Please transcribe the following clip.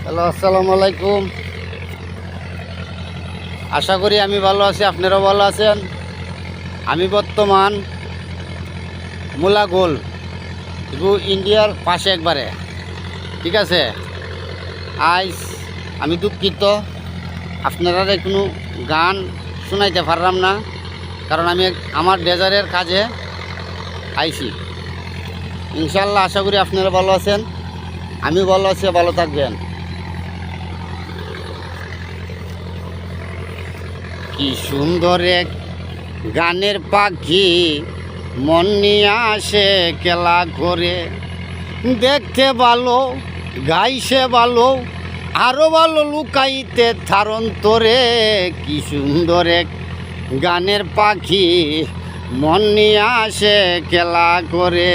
Hello, আসসালামু আলাইকুম। আশা করি আমি ভালো আছি, আপনারাও ভালো আছেন। আমি বর্তমান মুলাগোল ইন্ডিয়ার পাশে একবারে, ঠিক আছে। আজ আমি দুঃখিত, আপনারা কোনো গান শোনাইতে পারলাম না, কারণ আমি আমার ডেজারের কাজে আইছি। ইনশাল্লাহ আশা করি আপনারা ভালো আছেন, আমি ভালো আছি, ভালো থাকবেন। কি সুন্দর এক গানের পাখি মন নিয়ে আসে খেলা করে, দেখতে ভালো, গাইছে ভালো, আরো ভালো লুকাইতে ধারণ তোরে। কি সুন্দর এক গানের পাখি মন নিয়ে আসে খেলা করে।